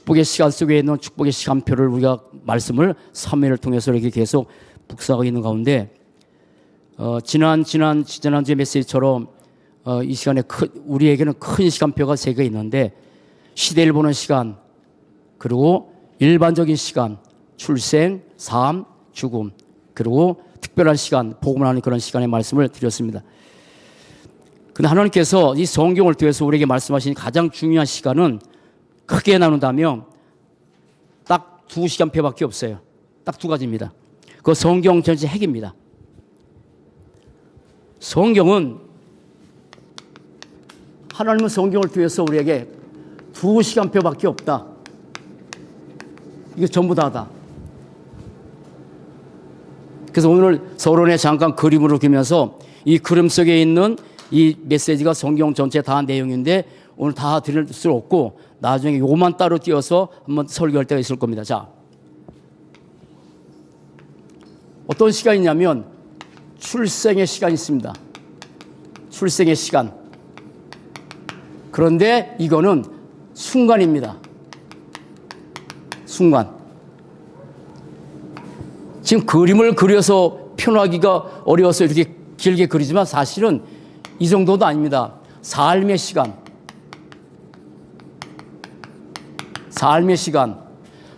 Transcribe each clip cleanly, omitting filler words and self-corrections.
축복의 시간 속에 있는 축복의 시간표를 우리가 말씀을 3회를 통해서 이렇게 계속 묵상하고 있는 가운데 지난주의 메시지처럼 이 시간에 우리에게는 큰 시간표가 3개 있는데 시대를 보는 시간, 그리고 일반적인 시간, 출생, 삶, 죽음, 그리고 특별한 시간, 복음을 하는 그런 시간의 말씀을 드렸습니다. 근데 하나님께서 이 성경을 통해서 우리에게 말씀하신 가장 중요한 시간은 크게 나눈다면 딱 2시간표밖에 없어요. 딱 2가지입니다. 그 성경 전체 핵입니다. 성경은 하나님은 성경을 통해서 우리에게 2시간표밖에 없다. 이게 전부 다다. 그래서 오늘 서론에 잠깐 그림으로 그리면서 이 그림 속에 있는 이 메시지가 성경 전체 다 내용인데 오늘 다 드릴 수 없고 나중에 요것만 따로 띄어서 한번 설교할 때가 있을 겁니다. 자, 어떤 시간이냐면 출생의 시간이 있습니다. 출생의 시간. 그런데 이거는 순간입니다. 순간. 지금 그림을 그려서 표현하기가 어려워서 이렇게 길게 그리지만 사실은 이 정도도 아닙니다. 삶의 시간. 삶의 시간.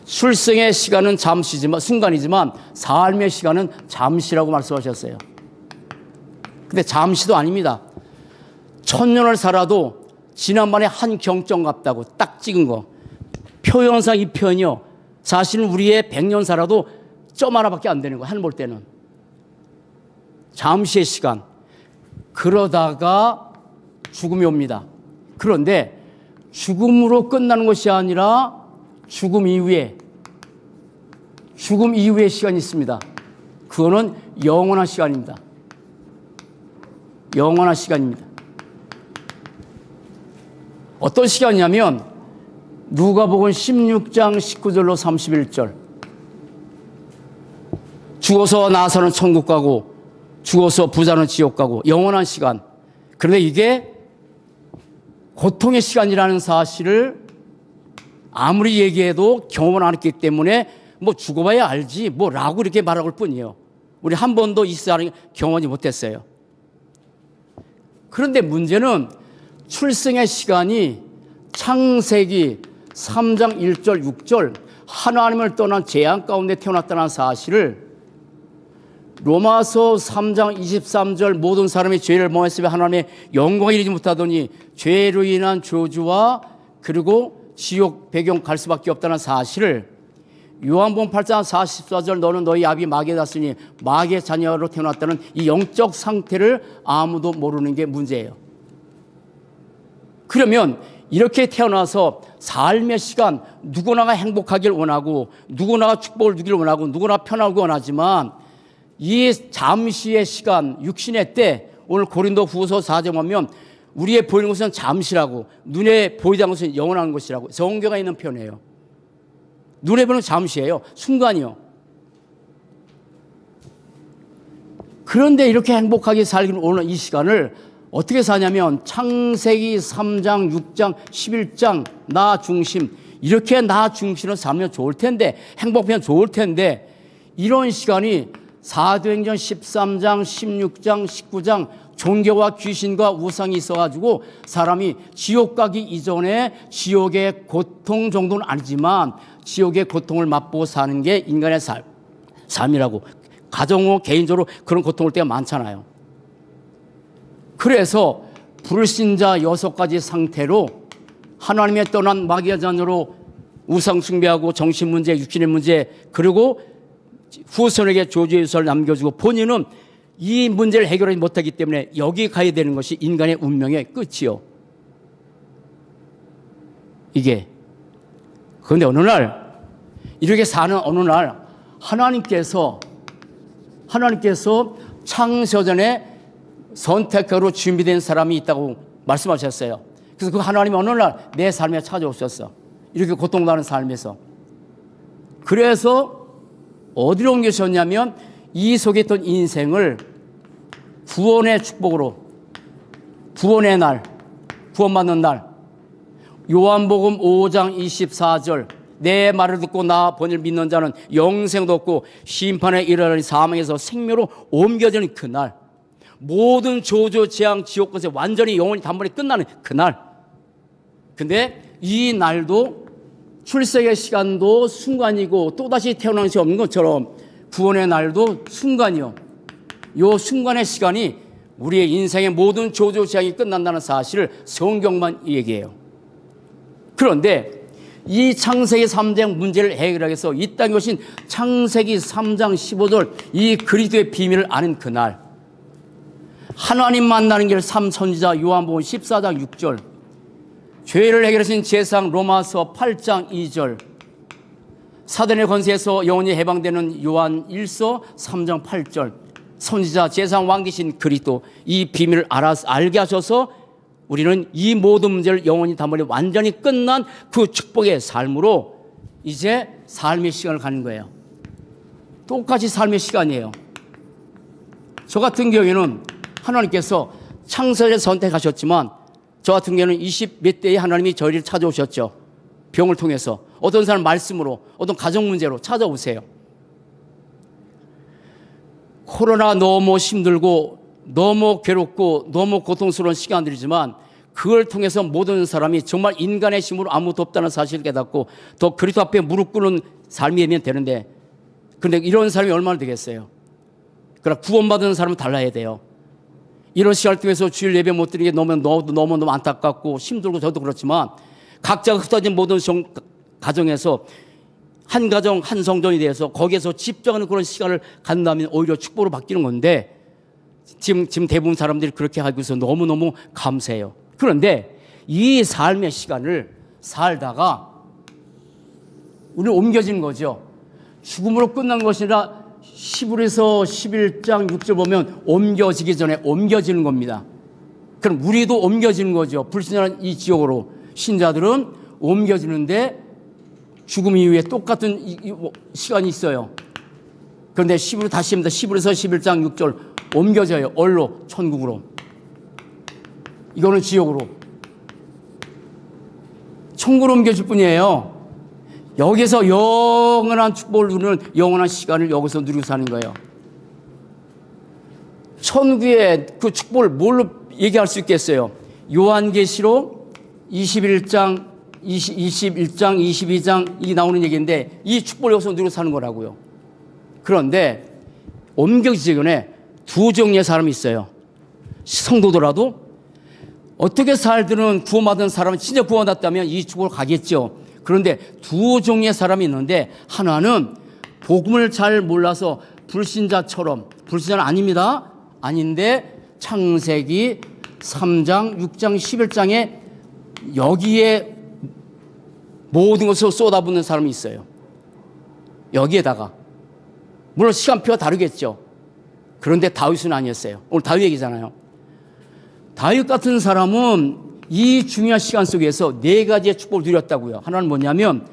출생의 시간은 잠시지만, 순간이지만 삶의 시간은 잠시라고 말씀하셨어요. 근데 잠시도 아닙니다. 1000년을 살아도 지난번에 한 경점 같다고 딱 찍은 거. 표현상 이 표현이요. 사실은 우리의 100년 살아도 점 하나밖에 안 되는 거예요. 하늘 볼 때는. 잠시의 시간. 그러다가 죽음이 옵니다. 그런데 죽음으로 끝나는 것이 아니라 죽음 이후에 시간이 있습니다. 그거는 영원한 시간입니다. 영원한 시간입니다. 어떤 시간이냐면 누가복음 16장 19절로 31절. 죽어서 나서는 천국 가고 죽어서 부자는 지옥 가고 영원한 시간. 그런데 이게 고통의 시간이라는 사실을 아무리 얘기해도 경험을 안 했기 때문에 뭐 죽어봐야 알지 뭐라고 이렇게 말할 뿐이에요. 우리 한 번도 이 사람이 경험하지 못했어요. 그런데 문제는 출생의 시간이 창세기 3장 1절 6절 하나님을 떠난 재앙 가운데 태어났다는 사실을 로마서 3장 23절 모든 사람이 죄를 범했으며 하나님의 영광을 이루지 못하더니 죄로 인한 저주와 그리고 지옥 배경 갈 수밖에 없다는 사실을 요한복음 8장 44절 너는 너희 아비 마귀에 닿았으니 마귀의 자녀로 태어났다는 이 영적 상태를 아무도 모르는 게 문제예요. 그러면 이렇게 태어나서 삶의 시간 누구나가 행복하길 원하고 누구나가 축복을 누기를 원하고 누구나 편하고 원하지만 이 잠시의 시간 육신의 때 오늘 고린도 후서 4장 보면 우리의 보이는 것은 잠시라고 눈에 보이지 않는 것은 영원한 것이라고 성경에 있는 표현이에요. 눈에 보는 잠시예요. 순간이요. 그런데 이렇게 행복하게 살기는 오늘 이 시간을 어떻게 사냐면 창세기 3장 6장 11장 나 중심 이렇게 나 중심으로 살면 좋을 텐데 행복하면 좋을 텐데 이런 시간이 사도행전 13장 16장 19장 종교와 귀신과 우상이 있어가지고 사람이 지옥 가기 이전에 지옥의 고통 정도는 아니지만 지옥의 고통을 맛보고 사는 게 인간의 삶이라고 가정으로 개인적으로 그런 고통 올 때가 많잖아요. 그래서 불신자 6가지 상태로 하나님의 떠난 마귀의 자녀로 우상 숭배하고 정신 문제, 육신의 문제 그리고 후손에게 저주의 유산을 남겨주고 본인은 이 문제를 해결하지 못하기 때문에 여기 가야 되는 것이 인간의 운명의 끝이요. 이게. 그런데 어느 날 이렇게 사는 어느 날 하나님께서 창세전에 선택으로 준비된 사람이 있다고 말씀하셨어요. 그래서 그 하나님이 어느 날 내 삶에 찾아오셨어. 이렇게 고통나는 삶에서. 그래서 어디로 옮기셨냐면 이 속에 있던 인생을 구원의 축복으로 구원의 날, 구원받는 날 요한복음 5장 24절 내 말을 듣고 나 본을 믿는 자는 영생도 없고 심판에 이르러니 사망에서 생명으로 옮겨지는 그날, 모든 조조 재앙 지옥 것에 완전히 영원히 단번에 끝나는 그날. 근데 이 날도 출생의 시간도 순간이고 또다시 태어나는 것이 없는 것처럼 구원의 날도 순간이요. 요 순간의 시간이 우리의 인생의 모든 조조 재앙이 끝난다는 사실을 성경만 얘기해요. 그런데 이 창세기 3장 문제를 해결하기 위해서 이 땅에 오신 창세기 3장 15절 이 그리스도의 비밀을 아는 그날, 하나님 만나는 길 3선지자 요한복음 14장 6절, 죄를 해결하신 제사장 로마서 8장 2절, 사단의 권세에서 영원히 해방되는 요한 1서 3장 8절, 선지자 제사장 왕이신 그리스도, 이 비밀을 알게 하셔서 우리는 이 모든 문제를 영원히 단번에 완전히 끝난 그 축복의 삶으로 이제 삶의 시간을 가는 거예요. 똑같이 삶의 시간이에요. 저 같은 경우에는 하나님께서 창세를 선택하셨지만 저 같은 경우는 20 몇 대에 하나님이 저희를 찾아오셨죠. 병을 통해서. 어떤 사람 말씀으로, 어떤 가정 문제로 찾아오세요. 코로나 너무 힘들고 너무 괴롭고 너무 고통스러운 시간들이지만 그걸 통해서 모든 사람이 정말 인간의 힘으로 아무것도 없다는 사실을 깨닫고 더 그리스도 앞에 무릎 꿇는 삶이면 되는데, 그런데 이런 사람이 얼마나 되겠어요? 그러나 구원받은 사람은 달라야 돼요. 이런 시간을 통해서 주일 예배 못 드리는 게 너무 안타깝고 힘들고 저도 그렇지만 각자가 흩어진 모든 가정에서 한 가정 한 성전이 되어서 거기에서 집중하는 그런 시간을 갖는다면 오히려 축복으로 바뀌는 건데 지금 대부분 사람들이 그렇게 하고 있어서 너무너무 감사해요. 그런데 이 삶의 시간을 살다가 우리는 옮겨지는 거죠. 죽음으로 끝난 것이 아니라 히브리서 11장 6절 보면 옮겨지기 전에 옮겨지는 겁니다. 그럼 우리도 옮겨지는 거죠. 불신자는 이 지옥으로, 신자들은 옮겨지는데 죽음 이후에 똑같은 시간이 있어요. 그런데 다시 합니다. 히브리서 11장 6절 옮겨져요. 어디로? 천국으로. 이거는 지옥으로. 천국으로 옮겨질 뿐이에요. 여기서 영원한 축복을 누리는 영원한 시간을 여기서 누리고 사는 거예요. 천국의 그 축복을 뭘로 얘기할 수 있겠어요? 요한계시록 21장, 22장 이 나오는 얘기인데 이 축복을 여기서 누리고 사는 거라고요. 그런데 옮겨지기 전에 두 종류의 사람이 있어요. 성도더라도 어떻게 살든 구원받은 사람은 진짜 구원받았다면 이 축복을 가겠죠. 그런데 두 종류의 사람이 있는데 하나는 복음을 잘 몰라서 불신자처럼, 불신자는 아닙니다. 아닌데 창세기 3장, 6장, 11장에 여기에 모든 것을 쏟아붓는 사람이 있어요. 여기에다가. 물론 시간표가 다르겠죠. 그런데 다윗은 아니었어요. 오늘 다윗 얘기잖아요. 다윗 같은 사람은 이 중요한 시간 속에서 네 가지의 축복을 누렸다고요. 하나는 뭐냐면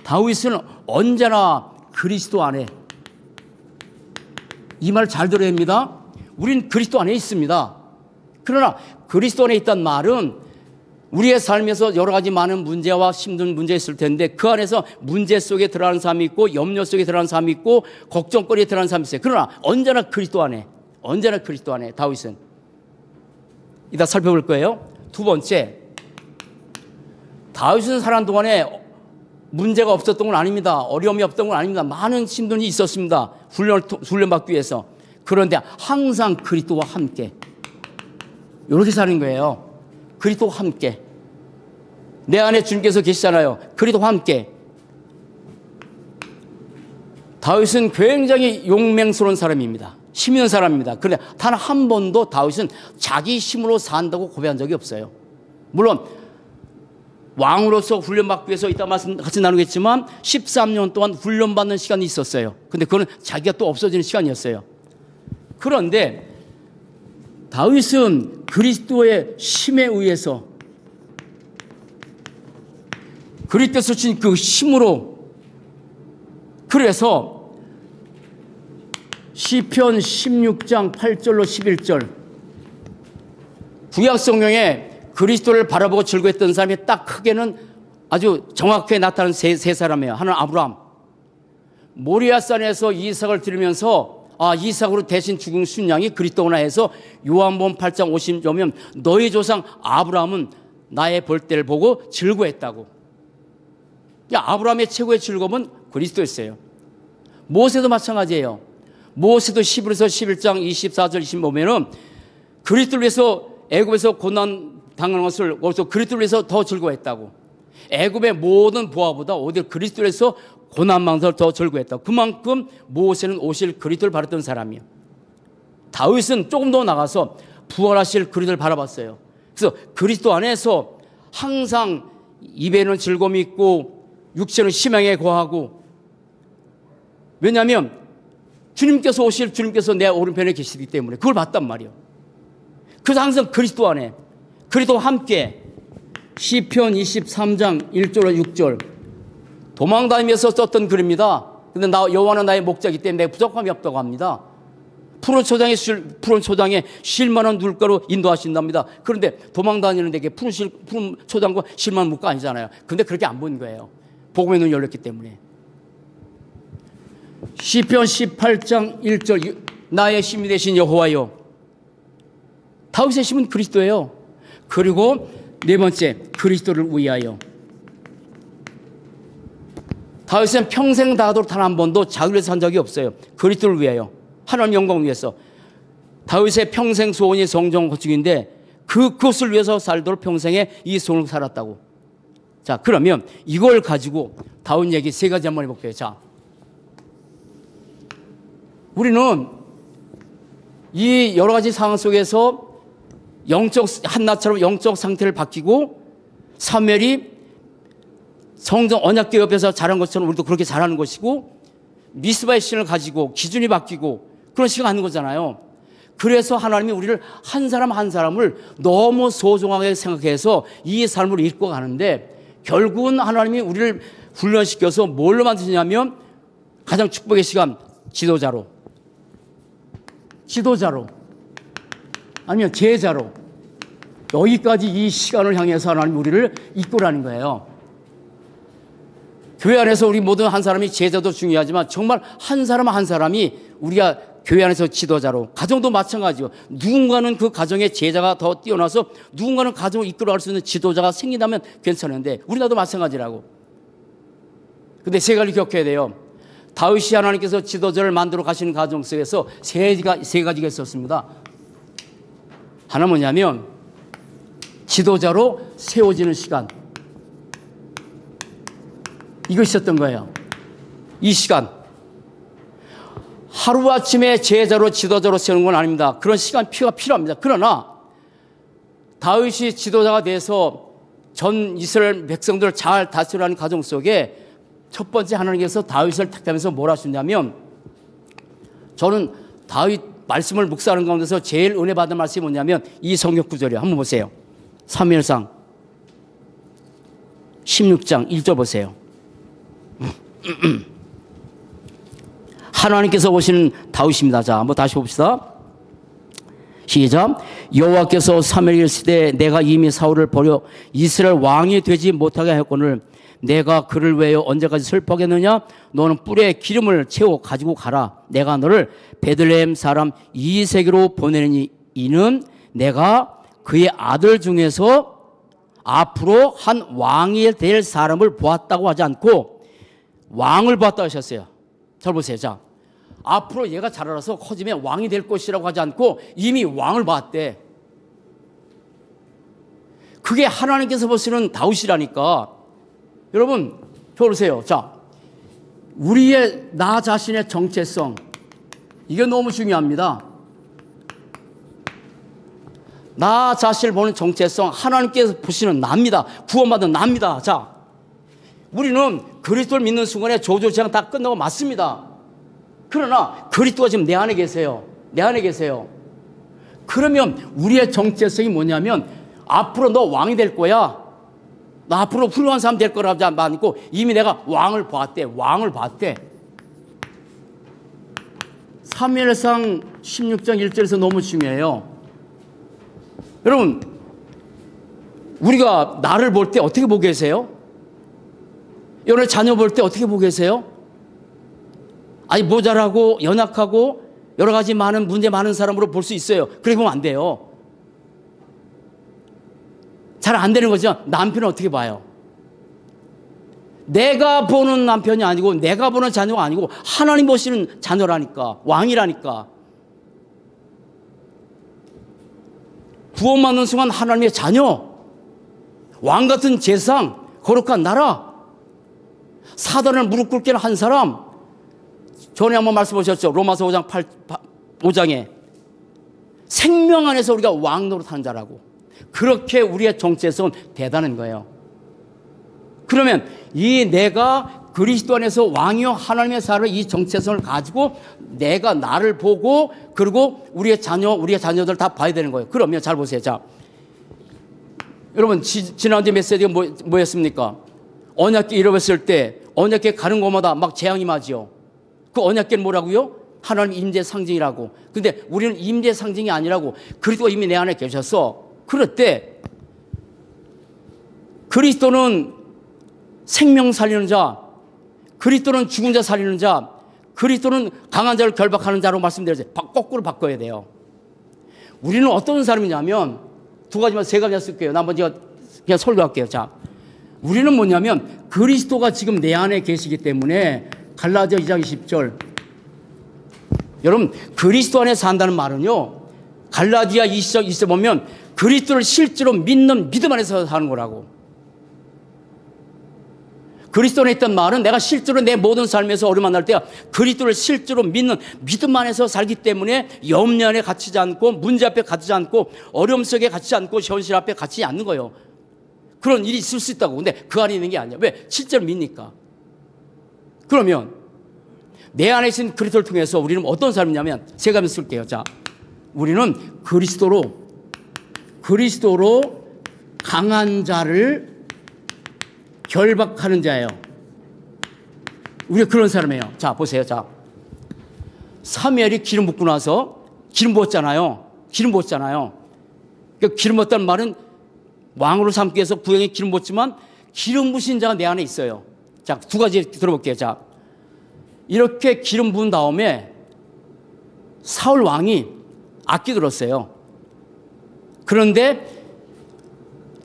다윗은 언제나 그리스도 안에, 이 말 잘 들어야 합니다. 우린 그리스도 안에 있습니다. 그러나 그리스도 안에 있다는 말은 우리의 삶에서 여러 가지 많은 문제와 힘든 문제 있을 텐데 그 안에서 문제 속에 들어가는 사람이 있고 염려 속에 들어가는 사람이 있고 걱정거리에 들어가는 사람이 있어요. 그러나 언제나 그리스도 안에, 언제나 그리스도 안에 다윗은. 이따 살펴볼 거예요. 두 번째, 다윗은 살아가는 동안에 문제가 없었던 건 아닙니다. 어려움이 없던 건 아닙니다. 많은 힘든 일이 있었습니다. 훈련받기 위해서. 그런데 항상 그리스도와 함께 이렇게 사는 거예요. 그리스도와 함께. 내 안에 주님께서 계시잖아요. 그리스도와 함께. 다윗은 굉장히 용맹스러운 사람입니다. 힘 있는 사람입니다. 그런데 단 한 번도 다윗은 자기 힘으로 산다고 고백한 적이 없어요. 물론 왕으로서 훈련받기 위해서 이따 말씀 같이 나누겠지만 13년 동안 훈련받는 시간이 있었어요. 근데 그거는 자기가 또 없어지는 시간이었어요. 그런데 다윗은 그리스도의 힘에 의해서, 그리스도께서 주신 그 힘으로, 그래서 시편 16장 8절로 11절 구약 성경에 그리스도를 바라보고 즐거워했던 사람이 딱 크게는 아주 정확하게 나타난 세 사람이에요. 하나는 아브라함. 모리아산에서 이삭을 드리면서 이삭으로 대신 죽은 순양이 그리스도구나 해서 요한복음 8장 50절면 너희 조상 아브라함은 나의 벌떼를 보고 즐거워했다고. 아브라함의 최고의 즐거움은 그리스도였어요. 모세도 마찬가지예요. 모세도 히브리서 11장 24절 25면은 그리스도를 위해서 애굽에서 고난 당하는 것을 거기서 그리스도를 위해서 더 즐거워했다고. 애굽의 모든 보화보다 오히려 그리스도를 위해서 고난망설 더 즐거워했다고. 그만큼 모세는 오실 그리스도를 바랐던 사람이에요. 다윗은 조금 더 나가서 부활하실 그리스도를 바라봤어요. 그래서 그리스도 안에서 항상 입에는 즐거움이 있고 육체는 희망에 거하고, 왜냐하면 주님께서 오실 주님께서 내 오른편에 계시기 때문에 그걸 봤단 말이에요. 그래서 항상 그리스도 안에 그리스도와 함께 시편 23장 1절로 6절 도망다니면서 썼던 글입니다. 근데 여호와는 나의 목자이기 때문에 내가 부족함이 없다고 합니다. 푸른 초장에 쉴만한 물가로 인도하신답니다. 그런데 도망다니는 데게 푸른 초장과 쉴만한 물가 아니잖아요. 근데 그렇게 안 본 거예요. 복음의 눈이 열렸기 때문에. 시편 18장 1절 나의 힘이 되신 여호와여. 다윗의 힘은 그리스도예요. 그리고 네 번째, 그리스도를 위하여. 다윗은 평생 다하도록 단 한 번도 자기를 위해서 한 적이 없어요. 그리스도를 위하여, 하나님 영광을 위해서. 다윗의 평생 소원이 성전 건축인데 그것을 위해서 살도록 평생에 이 소원을 살았다고. 자, 그러면 이걸 가지고 다윗 얘기 세 가지 한번 해볼게요. 자, 우리는 이 여러 가지 상황 속에서 한나처럼 영적 상태를 바뀌고 사무엘이 성전 언약궤 옆에서 자란 것처럼 우리도 그렇게 자라는 것이고, 미스바의 신을 가지고 기준이 바뀌고 그런 시간 하는 거잖아요. 그래서 하나님이 우리를 한 사람 한 사람을 너무 소중하게 생각해서 이 삶을 이끌고 가는데, 결국은 하나님이 우리를 훈련시켜서 뭘로 만드시냐면 가장 축복의 시간, 지도자로 아니면 제자로, 여기까지 이 시간을 향해서 하나님이 우리를 이끌어가는 거예요. 교회 안에서 우리 모든 한 사람이 제자도 중요하지만 정말 한 사람 한 사람이 우리가 교회 안에서 지도자로, 가정도 마찬가지요. 누군가는 그 가정의 제자가 더 뛰어나서 누군가는 가정을 이끌어갈 수 있는 지도자가 생긴다면 괜찮은데 우리나라도 마찬가지라고. 근데 세 가지 기억해야 돼요. 다윗이 하나님께서 지도자를 만들어 가시는 가정 속에서 세 가지가 있었습니다. 하나 뭐냐면 지도자로 세워지는 시간. 이거 있었던 거예요. 이 시간. 하루아침에 제자로 지도자로 세우는 건 아닙니다. 그런 시간 필요합니다. 그러나 다윗이 지도자가 돼서 전 이스라엘 백성들을 잘 다스리는 가정 속에 첫 번째 하나님께서 다윗을 택하면서 뭘 하셨냐면, 저는 다윗 말씀을 묵상하는 가운데서 제일 은혜 받은 말씀이 뭐냐면 이 성경 구절이에요. 한번 보세요. 사무엘상 16장 1절 보세요. 하나님께서 오시는 다윗입니다. 자, 한번 다시 봅시다. 시작. 여호와께서 사무엘에게 이르시되 내가 이미 사울을 버려 이스라엘 왕이 되지 못하게 하였거늘 내가 그를 위하여 언제까지 슬퍼하겠느냐? 너는 뿔에 기름을 채워 가지고 가라. 내가 너를 베들레헴 사람 이새에게로 보내니 이는 내가 그의 아들 중에서 앞으로 한 왕이 될 사람을 보았다고 하지 않고 왕을 보았다고 하셨어요. 잘 보세요. 자, 앞으로 얘가 자라서 커지면 왕이 될 것이라고 하지 않고 이미 왕을 봤대. 그게 하나님께서 보시는 다윗이라니까. 여러분, 보세요. 자, 우리의 나 자신의 정체성, 이게 너무 중요합니다. 나 자신을 보는 정체성, 하나님께서 보시는 나입니다. 구원받은 나입니다. 자, 우리는 그리스도를 믿는 순간에 조조제랑 다 끝나고 맞습니다. 그러나 그리스도가 지금 내 안에 계세요. 내 안에 계세요. 그러면 우리의 정체성이 뭐냐면 앞으로 너 왕이 될 거야. 나 앞으로 훌륭한 사람 될 거라고 하지 않고 이미 내가 왕을 봤대. 왕을 봤대. 사무엘상 16장 1절에서 너무 중요해요. 여러분, 우리가 나를 볼 때 어떻게 보고 계세요? 여러분 자녀 볼 때 어떻게 보고 계세요? 아니 모자라고 연약하고 여러 가지 많은 문제 많은 사람으로 볼 수 있어요. 그렇게 보면 안 돼요. 잘 안 되는 거죠. 남편은 어떻게 봐요? 내가 보는 남편이 아니고 내가 보는 자녀가 아니고 하나님 보시는 자녀라니까, 왕이라니까. 구원받는 순간 하나님의 자녀, 왕 같은 재상, 거룩한 나라, 사단을 무릎 꿇게 한 사람. 전에 한번 말씀하셨죠. 로마서 5장에 생명 안에서 우리가 왕 노릇하는 자라고. 그렇게 우리의 정체성은 대단한 거예요. 그러면 이 내가 그리스도 안에서 왕이요 하나님의 사람의 이 정체성을 가지고 내가 나를 보고 그리고 우리의 자녀들 다 봐야 되는 거예요. 그러면 잘 보세요. 자, 여러분 지난주 메시지가 뭐였습니까? 언약궤 잃어버렸을 때 언약궤 가는 곳마다 막 재앙이 맞지요. 그 언약궤는 뭐라고요? 하나님 임재 상징이라고. 근데 우리는 임재 상징이 아니라고. 그리스도가 이미 내 안에 계셨어. 그럴 때 그리스도는 생명 살리는 자, 그리스도는 죽은 자 살리는 자, 그리스도는 강한 자를 결박하는 자로 말씀드렸어요. 거꾸로 바꿔야 돼요. 우리는 어떤 사람이냐면 두 가지만 세 가지만 쓸게요. 나머지가 그냥 설교할게요. 자, 우리는 뭐냐면 그리스도가 지금 내 안에 계시기 때문에 갈라디아 2장 20절. 여러분 그리스도 안에 산다는 말은요. 갈라디아 2장 20절 보면 그리스도를 실제로 믿는 믿음 안에서 사는 거라고. 그리스도 안에 있던 말은 내가 실제로 내 모든 삶에서 어려움 만날 때 그리스도를 실제로 믿는 믿음 안에서 살기 때문에 염려 안에 갇히지 않고 문제 앞에 갇히지 않고 어려움 속에 갇히지 않고 현실 앞에 갇히지 않는 거예요. 그런 일이 있을 수 있다고. 근데 그 안에 있는 게 아니야. 왜? 실제로 믿니까. 그러면 내 안에 있는 그리스도를 통해서 우리는 어떤 삶이냐면 세 가지 쓸게요. 자, 우리는 그리스도로 강한 자를 결박하는 자예요. 우리가 그런 사람이에요. 자, 보세요. 자, 사무엘이 기름 붓고 나서 기름 부었잖아요. 그 기름 부었다는 말은 왕으로 삼기 위해서 구형에 기름 부었지만 기름 부신 자가 내 안에 있어요. 자, 두 가지 들어볼게요. 자, 이렇게 기름 부은 다음에 사울 왕이 악기 들었어요. 그런데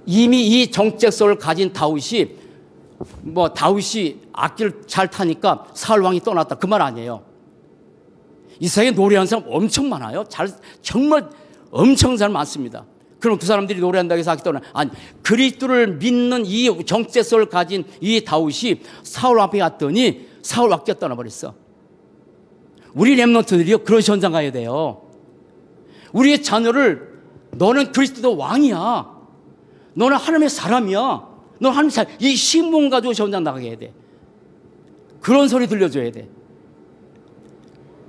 이미 이 정체성을 가진 다윗이 악기를 잘 타니까 사울 왕이 떠났다. 그 말 아니에요. 이 세상에 노래하는 사람 엄청 많아요. 정말 엄청 잘 많습니다. 그럼 그 사람들이 노래한다고 해서 악기 떠나. 아니, 그리스도를 믿는 이 정체성을 가진 이 다윗이 사울 앞에 갔더니 사울 악기가 떠나버렸어. 우리 렘넌트들이요 그런 현장 가야 돼요. 우리의 자녀를 너는 그리스도 왕이야. 너는 하나님의 사람이야. 너는 하나님의 사람. 이 신분 가지고 현장 나가게 해야 돼. 그런 소리 들려줘야 돼.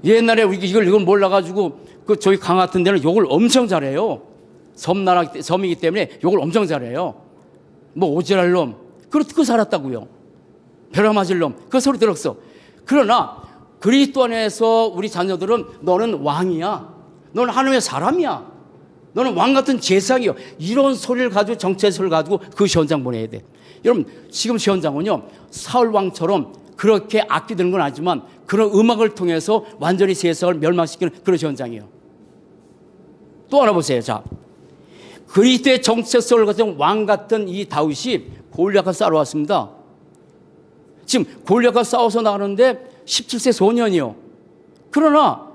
옛날에 우리 이걸 몰라가지고 저희 강 같은 데는 욕을 엄청 잘해요. 섬이기 때문에 욕을 엄청 잘해요. 뭐 오지랄 놈. 그거 듣고 살았다고요. 벼락 맞을 놈. 그 소리 들었어. 그러나 그리스도 안에서 우리 자녀들은 너는 왕이야. 너는 하나님의 사람이야. 너는 왕 같은 제사기요. 이런 소리를 가지고 정체성을 가지고 그 현장 보내야 돼. 여러분 지금 현장은요 사울 왕처럼 그렇게 악기 드는 건 아니지만 그런 음악을 통해서 완전히 세상을 멸망시키는 그런 현장이에요. 또 하나 보세요. 자, 그리스도의 정체성을 가진 왕 같은 이 다윗이 골리앗과 싸우러 왔습니다. 지금 골리앗과 싸워서 나가는데 17세 소년이요. 그러나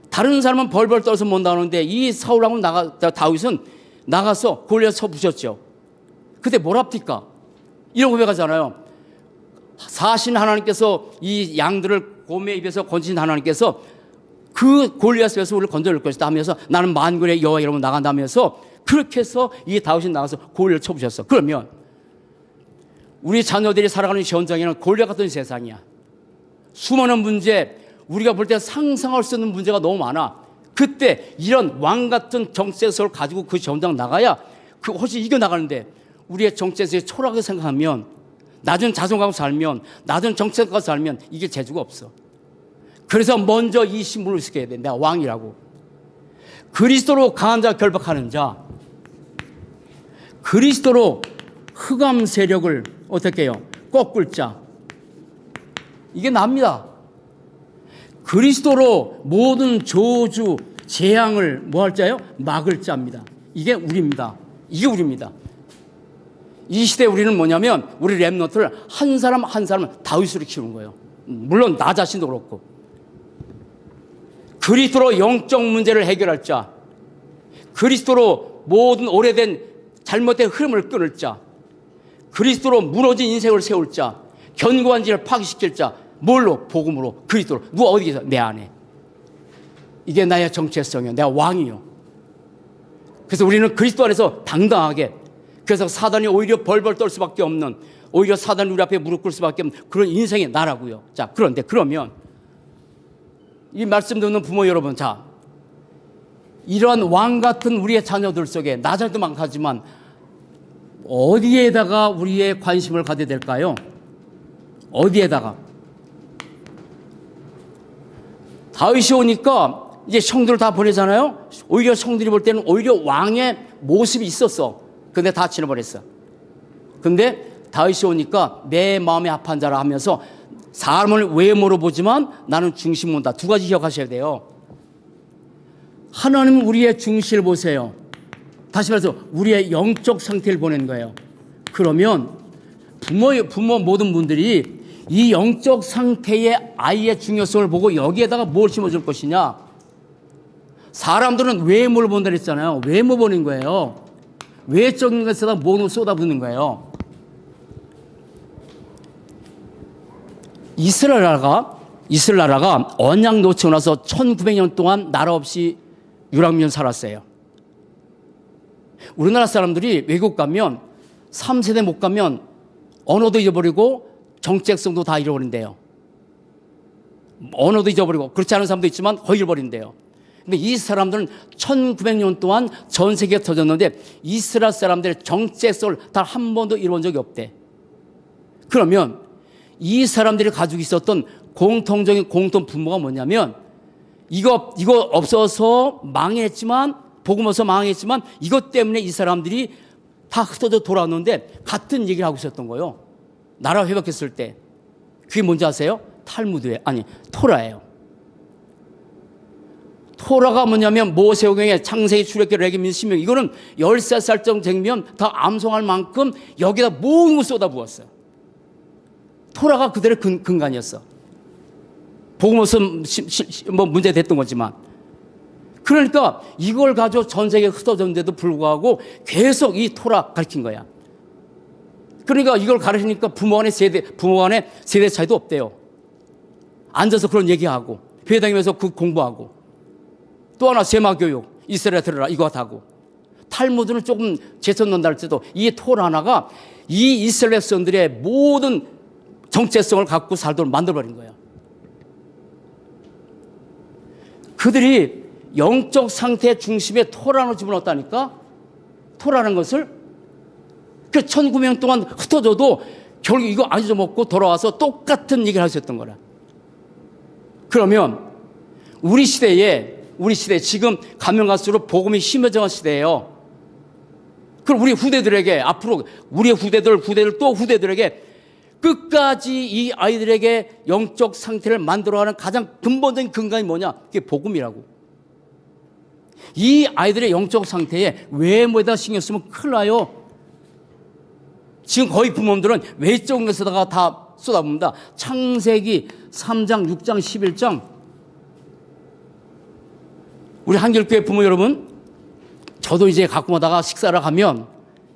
다른 사람은 벌벌 떨어서 못 나오는데 이 사울왕은 다윗은 나가서 골리앗 쳐부셨죠. 그때 뭐랍니까? 이런 고백하잖아요. 사신 하나님께서 이 양들을 곰의 입에서 건지신 하나님께서 그 골리앗에서 우리를 건져낼 것이다 하면서 나는 만군의 여호와 이름으로 나간다면서 그렇게 해서 이 다윗이 나가서 골리앗을 쳐부셨어. 그러면 우리 자녀들이 살아가는 현장에는 골리앗 같은 세상이야. 수많은 문제, 우리가 볼 때 상상할 수 있는 문제가 너무 많아. 그때 이런 왕 같은 정체성을 가지고 그 현장 나가야 그 혹시 이겨나가는데 우리의 정체성이 초라하게 생각하면 낮은 자존감으로 살면 낮은 정체성으로 살면 이게 재주가 없어. 그래서 먼저 이 신분을 지켜야 돼. 내가 왕이라고. 그리스도로 강한 자 결박하는 자, 그리스도로 흑암 세력을 어떻게 해요? 꺾을 자, 이게 납니다. 그리스도로 모든 저주, 재앙을 뭐 할 자요? 막을 자입니다. 이게 우리입니다. 이게 우리입니다. 이 시대에 우리는 뭐냐면 우리 렘넌트를 한 사람 한 사람을 다윗으로 키우는 거예요. 물론 나 자신도 그렇고. 그리스도로 영적 문제를 해결할 자, 그리스도로 모든 오래된 잘못된 흐름을 끊을 자, 그리스도로 무너진 인생을 세울 자, 견고한 지를 파괴시킬 자, 뭘로? 복음으로, 그리스도로. 누가 어디 계세요? 내 안에. 이게 나의 정체성이요. 내가 왕이요. 그래서 우리는 그리스도 안에서 당당하게, 그래서 사단이 오히려 벌벌 떨 수밖에 없는, 오히려 사단이 우리 앞에 무릎 꿇을 수밖에 없는 그런 인생의 나라고요. 자, 그런데 그러면 이 말씀 듣는 부모 여러분, 자, 이러한 왕 같은 우리의 자녀들 속에 나 자신도 망하지만 어디에다가 우리의 관심을 가져야 될까요? 어디에다가? 다윗이 오니까 이제 성들을 다 보내잖아요. 오히려 성들이 볼 때는 오히려 왕의 모습이 있었어. 근데 다 지나버렸어. 근데 다윗이 오니까 내 마음에 합한 자라 하면서 사람을 외모로 보지만 나는 중심 본다. 두 가지 기억하셔야 돼요. 하나님은 우리의 중심을 보세요. 다시 말해서 우리의 영적 상태를 보낸 거예요. 그러면 부모 모든 분들이 이 영적 상태의 아이의 중요성을 보고 여기에다가 뭘 심어줄 것이냐. 사람들은 외모를 본다 그랬잖아요. 외모 보는 거예요. 외적인 것에다 몸을 쏟아붓는 거예요. 이스라엘 나라가 언약 놓치고 나서 1900년 동안 나라 없이 유랑민 살았어요. 우리나라 사람들이 외국 가면 3세대 못 가면 언어도 잊어버리고 정체성도 다 잃어버린대요. 언어도 잊어버리고 그렇지 않은 사람도 있지만 거의 잃어버린대요. 근데 이 사람들은 1900년 동안 전 세계에 터졌는데 이스라엘 사람들의 정체성을 단 한 번도 잃어본 적이 없대. 그러면 이 사람들이 가지고 있었던 공통적인 공통 분모가 뭐냐면 이거 없어서 망했지만 복음 없어서 망했지만 이것 때문에 이 사람들이 다 흩어져 돌아왔는데 같은 얘기를 하고 있었던 거예요. 나라 회복했을 때. 그게 뭔지 아세요? 토라예요. 토라가 뭐냐면 모세오경에 창세기 출애굽기 레위기 신명 이거는 13살 정도 되면 다 암송할 만큼 여기다 모든 걸 쏟아부었어요. 토라가 그들의 근간이었어. 복음 없으면 뭐 문제 됐던 거지만. 그러니까 이걸 가지고 전 세계에 흩어졌는데도 불구하고 계속 이 토라 가르친 거야. 그러니까 이걸 가르치니까 부모 간의 세대 차이도 없대요. 앉아서 그런 얘기하고 회당에서 그 공부하고 또 하나 세마교육 이스라엘 들으라 이거 하고 탈무드는 조금 제천 논다 할지도 이 토라 하나가 이 이스라엘 백성들의 모든 정체성을 갖고 살도록 만들어버린 거예요. 그들이 영적 상태의 중심에 토라를 집어넣었다니까. 토라는 것을 그 1900년 동안 흩어져도 결국 이거 안 잊어먹고 돌아와서 똑같은 얘기를 하셨던 거라. 그러면 우리 시대에 지금 가면 갈수록 복음이 심해져간 시대예요. 그럼 우리 후대들에게 앞으로 우리의 후대들 또 후대들에게 끝까지 이 아이들에게 영적 상태를 만들어가는 가장 근본적인 근간이 뭐냐? 그게 복음이라고. 이 아이들의 영적 상태에 외모에다 신경 쓰면 큰일 나요. 지금 거의 부모님들은 외적인 것에다가 다 쏟아붓는다. 창세기 3장, 6장, 11장. 우리 한길교회 부모 여러분, 저도 이제 가끔 오다가 식사를 가면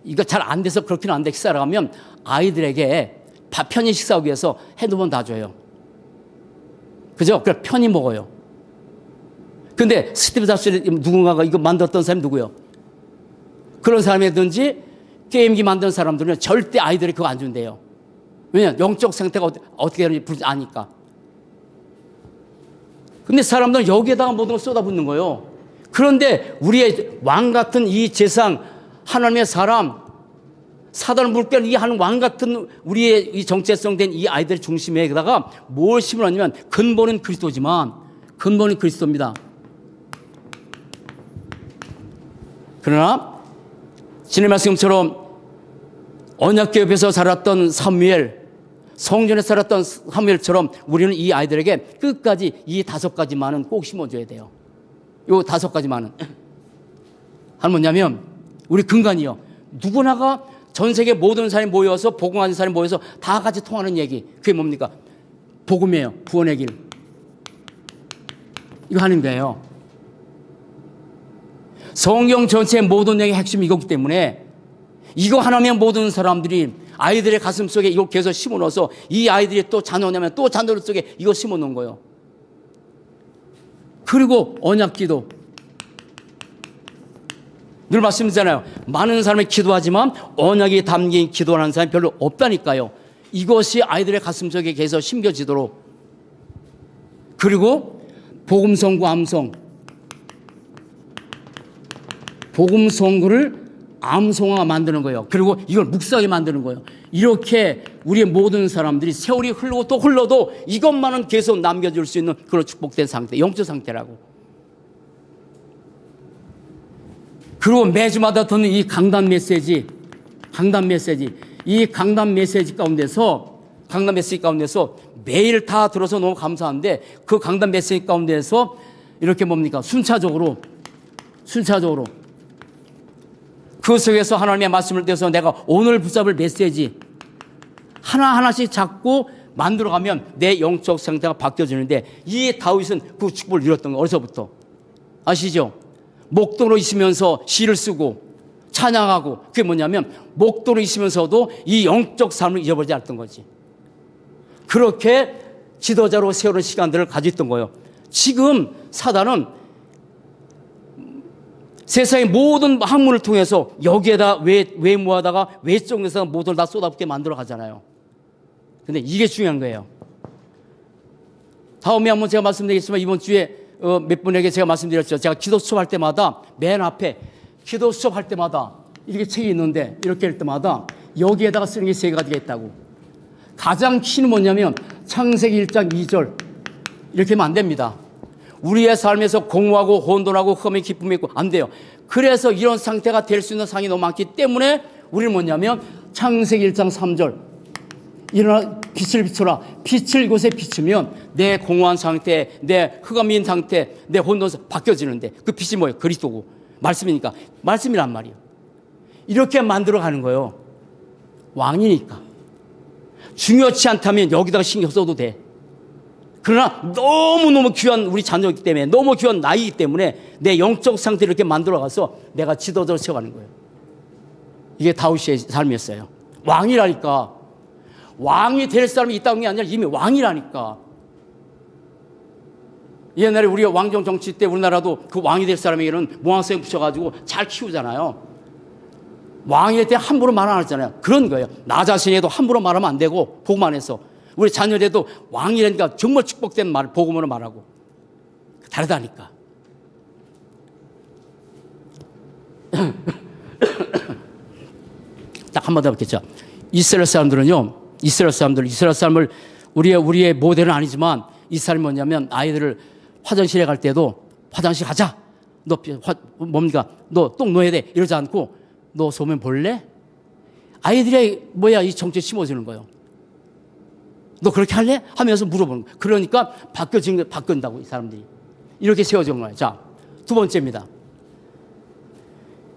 이거 잘 안 돼서 그렇게는 안 돼. 식사를 가면 아이들에게 편히 식사하기 위해서 핸드폰 다 줘요. 그죠? 그래 편히 먹어요. 근데 스티브 잡스 누군가가 이거 만들었던 사람이 누구예요? 그런 사람이든지 게임기 만든 사람들은 절대 아이들이 그거 안 준대요. 왜냐? 영적 상태가 어떻게 되는지 아니까. 근데 사람들은 여기에다가 모든 걸 쏟아붓는 거예요. 그런데 우리의 왕 같은 이 세상, 하나님의 사람, 사단을 물결 이 하는 왕 같은 우리의 이 정체성 된 이 아이들 중심에다가 뭘 심으냐면 근본은 그리스도지만, 근본은 그리스도입니다. 그러나 지난 말씀처럼 언약궤 옆에서 자랐던 사무엘, 성전에 살았던 사무엘처럼 우리는 이 아이들에게 끝까지 이 5가지만은 꼭 심어줘야 돼요. 요 5가지만은. 하는 뭐냐면, 우리 근간이요. 누구나가 전 세계 모든 사람이 모여서, 복음하는 사람이 모여서 다 같이 통하는 얘기. 그게 뭡니까? 복음이에요. 구원의 길. 이거 하는 거예요. 성경 전체의 모든 내용의 핵심이 이거기 때문에 이거 하나면 모든 사람들이 아이들의 가슴 속에 이거 계속 심어 넣어서 이 아이들이 또 자녀냐면 또 자녀 속에 이거 심어 놓은 거예요. 그리고 언약기도. 늘 말씀드리잖아요. 많은 사람이 기도하지만 언약이 담긴 기도하는 사람이 별로 없다니까요. 이것이 아이들의 가슴 속에 계속 심겨지도록. 그리고 복음성구 암송. 복음성구를 암송화 만드는 거예요. 그리고 이걸 묵상하게 만드는 거예요. 이렇게 우리의 모든 사람들이 세월이 흐르고 또 흘러도 이것만은 계속 남겨줄 수 있는 그런 축복된 상태, 영적 상태라고. 그리고 매주마다 듣는 이 강단 메시지, 이 강단 메시지 가운데서 매일 다 들어서 너무 감사한데 그 강단 메시지 가운데서 이렇게 뭡니까? 순차적으로 그 속에서 하나님의 말씀을 떼서 내가 오늘 붙잡을 메시지 하나하나씩 잡고 만들어가면 내 영적 상태가 바뀌어지는데 이 다윗은 그 축복을 누렸던 거예요. 어려서부터. 아시죠? 목도로 있으면서 시를 쓰고 찬양하고 그게 뭐냐면 목도로 있으면서도 이 영적 삶을 잊어버리지 않았던 거지. 그렇게 지도자로 세우는 시간들을 가지고 있던 거예요. 지금 사단은 세상의 모든 학문을 통해서 여기에다 외모하다가 외적에서 모든 다 쏟아붓게 만들어 가잖아요. 근데 이게 중요한 거예요. 다음에 한번 제가 말씀드리겠지만 이번 주에 몇 분에게 제가 말씀드렸죠. 제가 기도 수업할 때마다 맨 앞에 기도 수업할 때마다 이렇게 책이 있는데 이렇게 할 때마다 여기에다가 쓰는 게 3가지가 있다고. 가장 키는 뭐냐면 창세기 1장 2절 이렇게 하면 안 됩니다. 우리의 삶에서 공허하고 혼돈하고 흠이 기쁨이 있고 안 돼요. 그래서 이런 상태가 될 수 있는 상황이 너무 많기 때문에 우리는 뭐냐면 창세기 1장 3절 일어나 빛을 비춰라. 빛을 이곳에 비추면 내 공허한 상태, 내 흑암인 상태, 내 혼돈에서 바뀌어지는데 그 빛이 뭐예요? 그리스도고 말씀이니까. 말씀이란 말이에요. 이렇게 만들어가는 거예요. 왕이니까. 중요치 않다면 여기다가 신경 써도 돼. 그러나 너무너무 귀한 우리 자녀이기 때문에 너무 귀한 나이기 때문에 내 영적 상태를 이렇게 만들어가서 내가 지도자로 세워가는 거예요. 이게 다윗의 삶이었어요. 왕이라니까. 왕이 될 사람이 있다는 게 아니라 이미 왕이라니까. 옛날에 우리가 왕정 정치 때 우리나라도 그 왕이 될 사람에게는 모항성에 붙여가지고 잘 키우잖아요. 왕이 될 때 함부로 말 안 하잖아요. 그런 거예요. 나 자신에도 함부로 말하면 안 되고 복음 안에서 우리 자녀들도 왕이라니까 정말 축복된 말 복음으로 말하고 다르다니까. 딱 한마디 해보겠죠. 이스라엘 사람을 우리의 모델은 아니지만 이 사람이 뭐냐면 아이들을 화장실에 갈 때도 화장실 가자. 너 뭡니까? 너 똥 놓아야 돼. 이러지 않고 너 소면 볼래? 아이들이 이 정체 심어주는 거예요. 너 그렇게 할래? 하면서 물어보는 거예요. 그러니까 바뀐다고 이 사람들이. 이렇게 세워져 거예요. 자, 2번째입니다.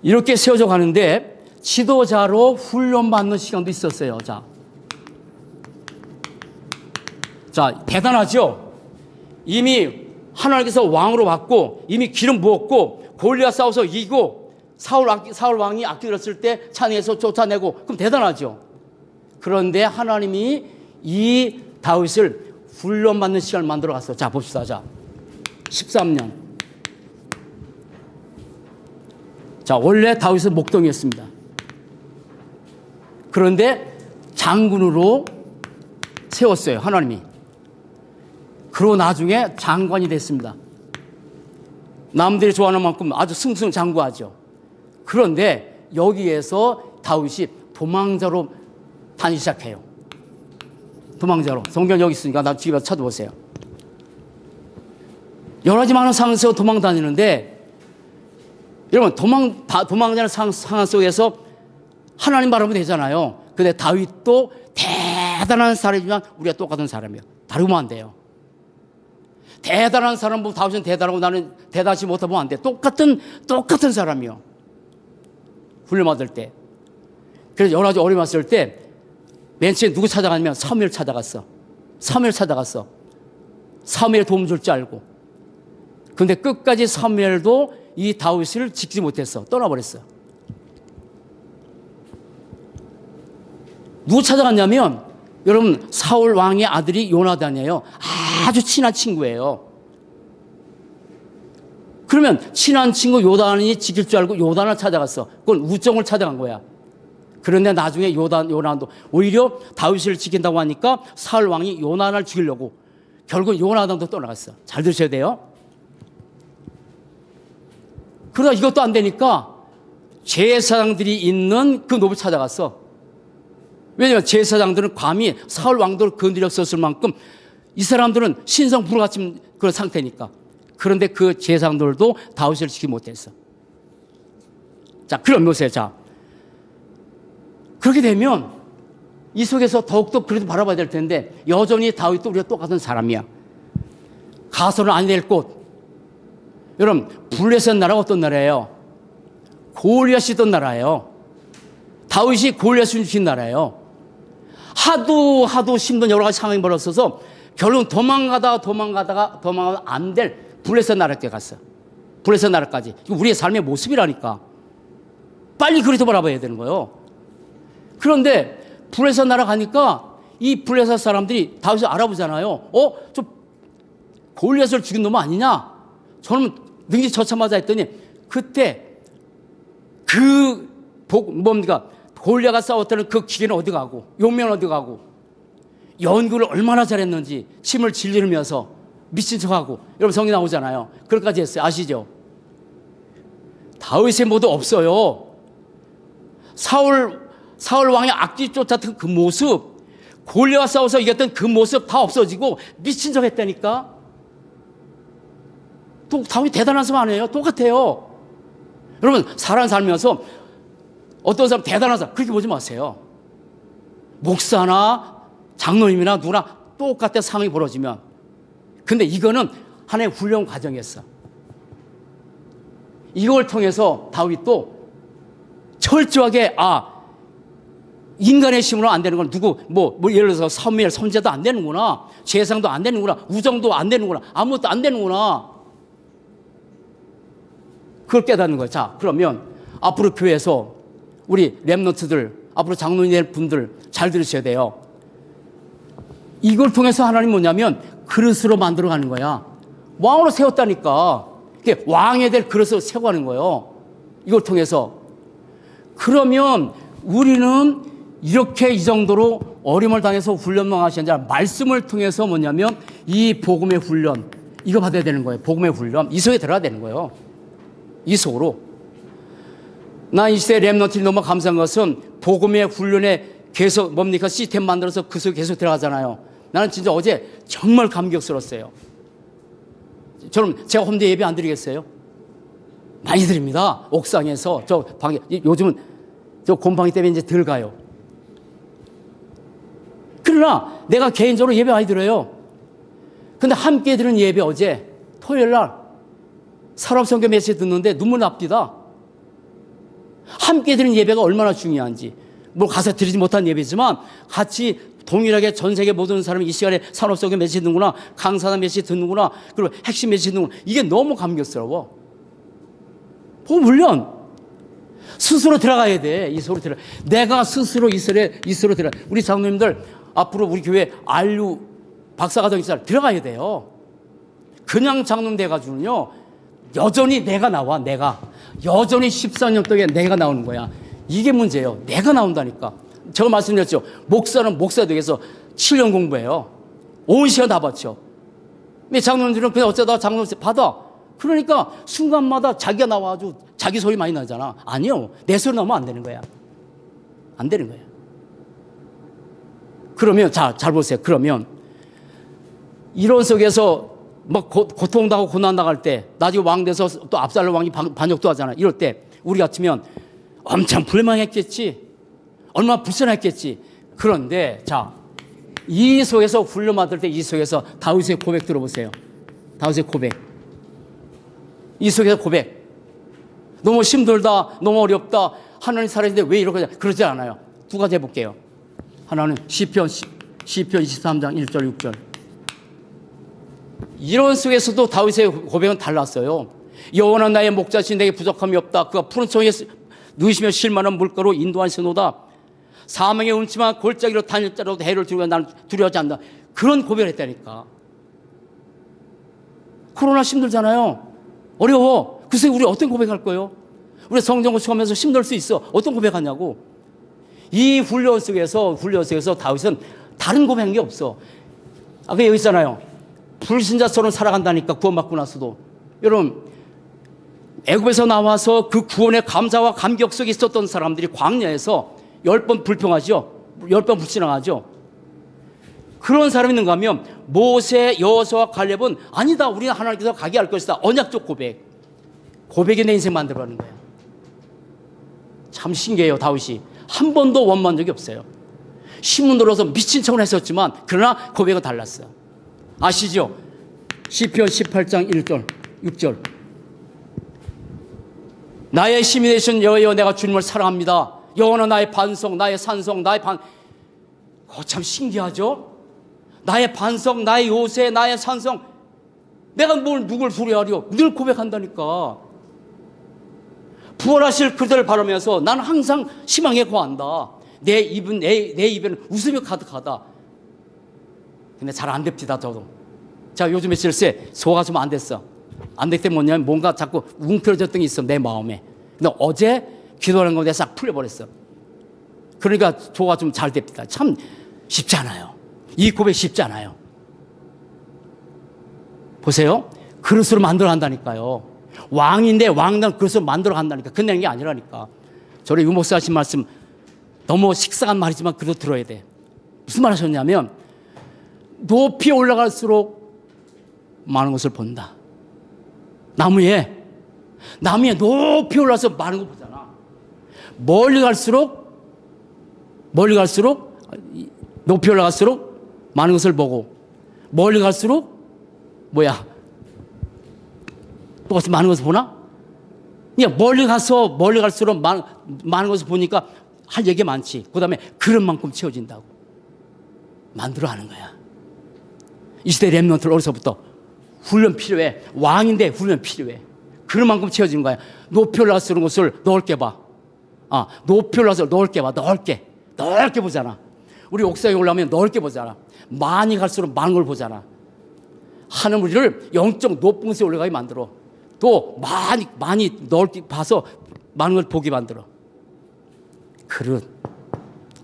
이렇게 세워져 가는데 지도자로 훈련받는 시간도 있었어요. 자, 대단하죠? 이미 하나님께서 왕으로 왔고 이미 기름 부었고 골리앗 싸워서 이기고 사울 왕이 악기들었을 때 찬에서 쫓아내고 그럼 대단하죠? 그런데 하나님이 이 다윗을 훈련받는 시간을 만들어 갔어요. 자, 봅시다. 자, 13년. 자, 원래 다윗은 목동이었습니다. 그런데 장군으로 세웠어요. 하나님이. 그러고 나중에 장관이 됐습니다. 남들이 좋아하는 만큼 아주 승승장구하죠. 그런데 여기에서 다윗이 도망자로 다니기 시작해요. 도망자로. 성경 여기 있으니까 나 집에 찾아보세요. 여러 가지 많은 상황 속에서 도망 다니는데 여러분 도망자는 상황 속에서 하나님 바라보면 되잖아요. 근데 다윗도 대단한 사람이지만 우리가 똑같은 사람이에요. 다르면 안 돼요. 대단한 사람 보고 다윗은 대단하고 나는 대단하지 못하면 안 돼. 똑같은 사람이요. 훈련받을 때. 그래서 여러 가지 어려움 왔을 때 맨 처음에 누구 찾아가냐면 사무엘 찾아갔어. 사무엘 도움 줄 줄 알고. 근데 끝까지 사무엘도 이 다윗을 지키지 못했어. 떠나버렸어. 누구 찾아갔냐면 여러분 사울 왕의 아들이 요나단이에요. 아주 친한 친구예요. 그러면 친한 친구 요단이 지킬 줄 알고 요단을 찾아갔어. 그건 우정을 찾아간 거야. 그런데 나중에 요나단도 오히려 다윗을 지킨다고 하니까 사울 왕이 요나단을 죽이려고 결국 요나단도 떠나갔어. 잘 들으셔야 돼요. 그러다 이것도 안 되니까 제사장들이 있는 그 노을 찾아갔어. 왜냐하면 제사장들은 감히 사울 왕도를 건드렸었을 만큼 이 사람들은 신성 불가침 그런 상태니까. 그런데 그 제사장들도 다윗을 지키지 못했어. 자, 그럼 보세요. 자, 그렇게 되면 이 속에서 더욱더 그래도 바라봐야 될 텐데 여전히 다윗도 우리가 똑같은 사람이야. 가서는 안 될 곳. 여러분, 블레셋 나라가 어떤 나라예요? 골리앗이 있던 나라예요. 다윗이 골리앗을 죽인 나라예요. 하도 힘든 여러 가지 상황이 벌어져서 결국 도망가다가 안 될 블레셋 나라에 갔어. 블레셋 나라까지. 우리의 삶의 모습이라니까. 빨리 그리스도 바라봐야 되는 거예요. 그런데 블레셋 나라 가니까 이 블레셋 사람들이 다윗을 알아보잖아요. 저 골리앗을 죽인 놈 아니냐? 저는 능지 처참하자 했더니 그때 골리앗과 싸웠다는 그 기계는 어디 가고 용맹은 어디 가고 연구를 얼마나 잘했는지 침을 질리면서 미친 척하고 여러분 성경 나오잖아요. 그것까지 했어요. 아시죠? 다윗의 모두 없어요. 사울 왕의 악기 쫓았던 그 모습, 골리앗과 싸워서 이겼던 그 모습 다 없어지고 미친 척 했다니까. 또 다윗이 대단한 사람 아니에요? 똑같아요. 여러분 사람 살면서 어떤 사람 대단한 사람 그렇게 보지 마세요. 목사나 장로님이나 누구나 똑같은 상황이 벌어지면. 근데 이거는 하나의 훈련 과정이었어. 이걸 통해서 다윗도 철저하게 인간의 힘으로 안 되는 건 예를 들어서 사무엘 선지자도 안 되는구나. 제사장도 안 되는구나. 우정도 안 되는구나. 아무것도 안 되는구나. 그걸 깨닫는 거예요. 자, 그러면 앞으로 교회에서 우리 렘넌트들, 앞으로 장로님 될 분들 잘 들으셔야 돼요. 이걸 통해서 하나님 뭐냐면 그릇으로 만들어가는 거야. 왕으로 세웠다니까. 왕에 될 그릇을 세워가는 거예요. 이걸 통해서. 그러면 우리는 이렇게 이 정도로 어려움을 당해서 훈련만 하시는 게 아니라 말씀을 통해서 뭐냐면 이 복음의 훈련, 이거 받아야 되는 거예요. 복음의 훈련. 이 속에 들어가야 되는 거예요. 이 속으로. 나 이 시대 렘넌트들이 너무 감사한 것은 복음의 훈련에 계속 시스템 만들어서 그 속에 계속 들어가잖아요. 나는 진짜 어제 정말 감격스러웠어요. 제가 홈대 예배 안 드리겠어요? 많이 드립니다. 옥상에서 저 방에 요즘은 저 곰팡이 때문에 이제 덜 가요. 그러나 내가 개인적으로 예배 많이 드려요. 근데 함께 드린 예배 어제 토요일 날 산업선교 메시지 듣는데 눈물 납니다. 함께 드린 예배가 얼마나 중요한지. 가서 드리지 못한 예배지만 같이 동일하게 전 세계 모든 사람이 이 시간에 산업선교 메시지 듣는구나, 강사단 메시지 듣는구나, 그리고 핵심 메시지 듣는구나. 이게 너무 감격스러워. 복음 훈련. 스스로 들어가야 돼. 이 소리 들어. 내가 스스로 이 소리 들어. 우리 장로님들 앞으로 우리 교회 안류 박사과정 있어요. 들어가야 돼요. 그냥 장로님 돼가지고는요. 여전히 내가 나와. 여전히 14년 동안 내가 나오는 거야. 이게 문제예요. 내가 나온다니까. 제가 말씀드렸죠. 목사는 목사 되기 위해서 7년 공부해요. 온 시간 다 바쳐. 근데 장로님들은 그냥 어쩌다가 장로님 받아. 그러니까 순간마다 자기가 나와가지고 자기 소리 많이 나잖아. 아니요. 내 소리 나오면 안 되는 거야. 안 되는 거야. 그러면 잘 보세요. 그러면 이런 속에서 고통도 하고 고난당할 때 나중에 왕 돼서 또 압살롬 왕이 반역도 하잖아. 이럴 때 우리 같으면 엄청 불만했겠지. 얼마나 불쌍했겠지. 그런데 이 속에서 훈련 받을 때 이 속에서 다윗의 고백 들어보세요. 다윗의 고백. 이 속에서 고백. 너무 힘들다, 너무 어렵다, 하나님 살아있는데 왜 이러냐, 그러지 않아요. 두 가지 해볼게요. 하나는 시편 23장 1절 6절. 이런 속에서도 다윗의 고백은 달랐어요. 여호와는 나의 목자신 내게 부족함이 없다. 그가 푸른 초에 누이시며 쉴만한 물가로 인도하시노다. 사망의 음침한 골짜기로 다닐 자라도 해를 두려워 나는 두려워하지 않는다. 그런 고백을 했다니까. 코로나 힘들잖아요. 어려워. 글쎄 우리 어떤 고백할 거예요? 우리 성경 공부하면서 힘들 수 있어. 어떤 고백하냐고. 이 훈련 속에서 다윗은 다른 고백한 게 없어. 아까 여기 있잖아요. 불신자처럼 살아간다니까, 구원받고 나서도. 여러분, 애굽에서 나와서 그 구원의 감사와 감격 속에 있었던 사람들이 광야에서 10번 불평하죠. 10번 불신앙하죠. 그런 사람이 있는가 하면 모세, 여호수아와 갈렙은 아니다, 우리는 하나님께서 가게 할 것이다. 언약적 고백. 고백이 내 인생 만들어가는 거예요. 참 신기해요. 다윗이 한 번도 원망한 적이 없어요. 신문 들어서 미친 척은 했었지만 그러나 고백은 달랐어요. 아시죠? 시편 18장 1절 6절. 나의 힘이 되신 여호와 내가 주님을 사랑합니다. 여호와는 나의 반석, 나의 산성, 나의 참 신기하죠? 나의 반석, 나의 요새, 나의 산성. 내가 누굴 소리하려? 늘 고백한다니까. 부활하실 그들을 바라면서 나는 항상 희망에 거한다. 내 입에는 웃음이 가득하다. 근데 잘 안 됩니다, 저도. 자, 요즘에 실세 소화가 좀 안 됐어. 안 됐기 때문에 뭐냐면 뭔가 자꾸 웅크러졌던 게 있어, 내 마음에. 근데 어제 기도하는 건데 싹 풀려버렸어. 그러니까 소화가 좀 잘 됩니다. 참 쉽지 않아요. 이 고백 쉽지 않아요. 보세요. 그릇으로 만들어 간다니까요. 왕인데 왕당 그릇으로 만들어 간다니까. 끝내는 게 아니라니까. 저를 유목사 하신 말씀 너무 식상한 말이지만 그래도 들어야 돼. 무슨 말 하셨냐면 높이 올라갈수록 많은 것을 본다. 나무에 높이 올라서 많은 거 보잖아. 멀리 갈수록 높이 올라갈수록 많은 것을 보고 멀리 갈수록 또 많은 것을 보나? 그냥 멀리 갈수록 많은 것을 보니까 할 얘기 많지. 그 다음에 그릇만큼 채워진다고. 만들어 하는 거야. 이 시대 렘넌트를 어려서부터 훈련 필요해. 왕인데 훈련 필요해. 그릇만큼 채워지는 거야. 높이 올라갈수록 것을 넓게 봐. 높이 올라갈수록 넓게 봐. 넓게 보잖아. 우리 옥상에 올라오면 넓게 보잖아. 많이 갈수록 많은 걸 보잖아. 하는 우리를 영적 높은 곳에 올라가게 만들어. 또 많이 넓게 봐서 많은 걸 보게 만들어. 그릇.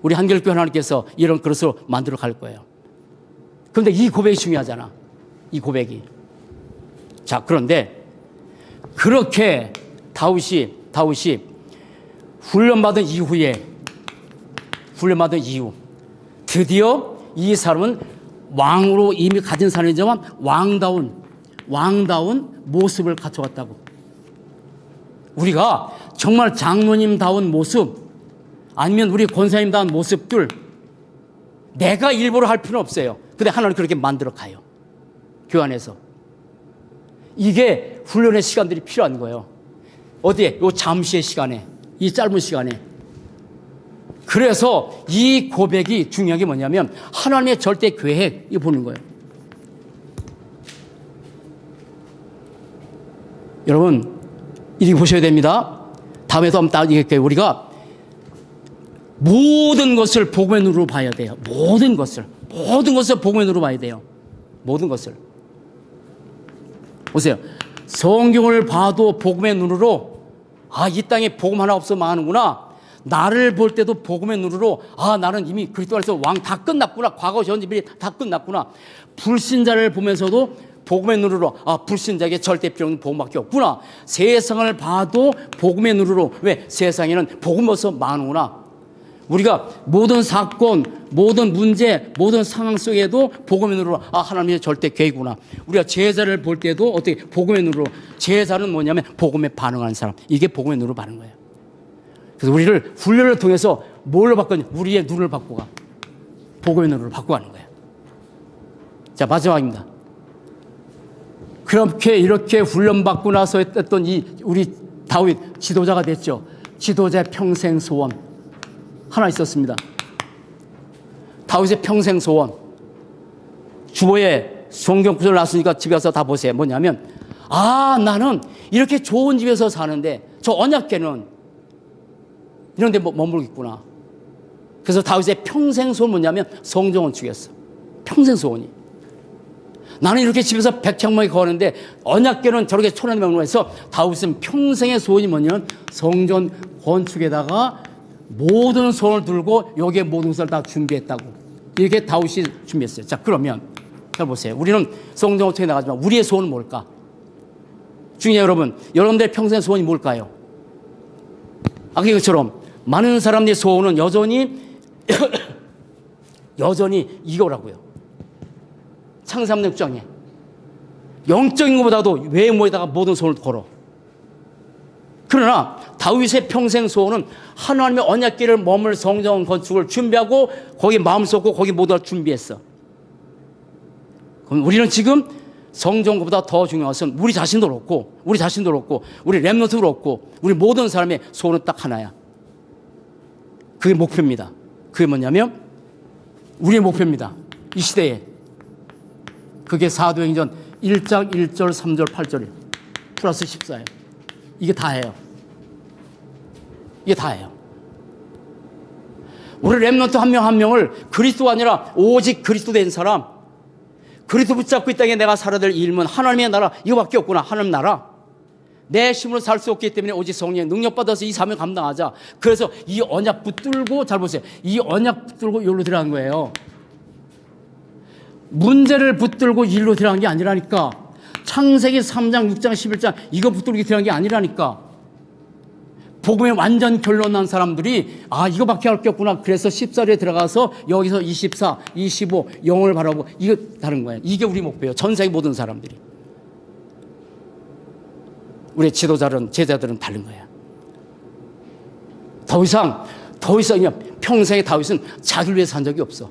우리 한결교회 하나님께서 이런 그릇으로 만들어 갈 거예요. 그런데 이 고백이 중요하잖아. 이 고백이. 자, 그런데 그렇게 다윗이 훈련받은 이후 드디어 이 사람은 왕으로 이미 가진 사람이지만 왕다운 모습을 갖춰왔다고. 우리가 정말 장로님다운 모습 아니면 우리 권사님다운 모습들 내가 일부러 할 필요는 없어요. 근데 하나님 그렇게 만들어 가요. 교회 안에서. 이게 훈련의 시간들이 필요한 거예요. 어디에? 요 잠시의 시간에, 이 짧은 시간에. 그래서 이 고백이 중요한 게 뭐냐면 하나님의 절대 계획이 보는 거예요. 여러분, 이렇게 보셔야 됩니다. 다음에도 한번 딱 얘기할게요. 우리가 모든 것을 복음의 눈으로 봐야 돼요. 모든 것을 복음의 눈으로 봐야 돼요. 모든 것을. 보세요. 성경을 봐도 복음의 눈으로 이 땅에 복음 하나 없어 망하는구나. 나를 볼 때도 복음의 눈으로 나는 이미 그리스도 안에서 왕 다 끝났구나. 과거 전 일이 다 끝났구나. 불신자를 보면서도 복음의 눈으로 불신자에게 절대 필요는 복음밖에 없구나. 세상을 봐도 복음의 눈으로. 왜? 세상에는 복음 없어 망하는구나. 우리가 모든 사건, 모든 문제, 모든 상황 속에도 복음의 눈으로 하나님의 절대 계획이구나. 우리가 제자를 볼 때도 어떻게 복음의 눈으로. 제자는 뭐냐면 복음에 반응하는 사람. 이게 복음의 눈으로 바는 거예요. 그래서 우리를 훈련을 통해서 뭘로 바꾸냐? 우리의 눈을 바꾸가. 복음의 눈으로 바꿔가는 거예요. 자, 마지막입니다. 그렇게 이렇게 훈련받고 나서 했던 우리 다윗 지도자가 됐죠. 지도자의 평생 소원 하나 있었습니다. 다윗의 평생 소원. 주보에 성경 구절 났으니까 집에 가서 다 보세요. 뭐냐면, 나는 이렇게 좋은 집에서 사는데 저 언약궤는 이런 데 머물겠구나. 그래서 다윗의 평생 소원 뭐냐면 성전 건축이었어. 평생 소원이. 나는 이렇게 집에서 백향목에 거하는데 언약궤는 저렇게 천연에 명령해서 다윗은 평생의 소원이 뭐냐면 성전 건축에다가 모든 소원을 들고 여기에 모든 것을 다 준비했다고. 이렇게 다윗이 준비했어요. 자, 그러면 잘 보세요. 우리는 성전 건축에 나가지만 우리의 소원은 뭘까? 중요해요, 여러분. 여러분들의 평생 소원이 뭘까요? 아까 이것처럼 많은 사람들의 소원은 여전히 이거라고요. 창세기 6장에 영적인 것보다도 외모에다가 모든 소원을 걸어. 그러나 다윗의 평생 소원은 하나님의 언약궤를 머물 성전 건축을 준비하고 거기 마음 쏟고 거기 모두 다 준비했어. 그럼 우리는 지금 성전 것보다 더 중요한 것은 우리 자신도 그렇고 우리 렘넌트도 그렇고 우리 모든 사람의 소원은 딱 하나야. 그게 목표입니다. 그게 뭐냐면 우리의 목표입니다. 이 시대에. 그게 사도행전 1장 1절 3절 8절이에요. 플러스 14예요. 이게 다예요. 이게 다예요. 우리 렘넌트 한 명 한 명을 그리스도가 아니라 오직 그리스도 된 사람, 그리스도 붙잡고 이 땅에 내가 살아야 될 일은 하나님의 나라 이거밖에 없구나. 하나님 나라. 내 힘으로 살 수 없기 때문에 오직 성령의 능력받아서 이 사명 감당하자. 그래서 이 언약 붙들고, 잘 보세요. 이 언약 붙들고 여기로 들어간 거예요. 문제를 붙들고 일로 들어간 게 아니라니까. 창세기 3장, 6장, 11장 이거 붙들고 들어간 게 아니라니까. 복음에 완전 결론난 사람들이 이거밖에 할 게 없구나. 그래서 14절에 들어가서 여기서 24, 25 영을 바라보고 이거 다른 거예요. 이게 우리 목표예요. 전 세계 모든 사람들이. 우리 지도자들은 제자들은 다른 거야. 더 이상 평생에 다윗은 자기를 위해 산 적이 없어.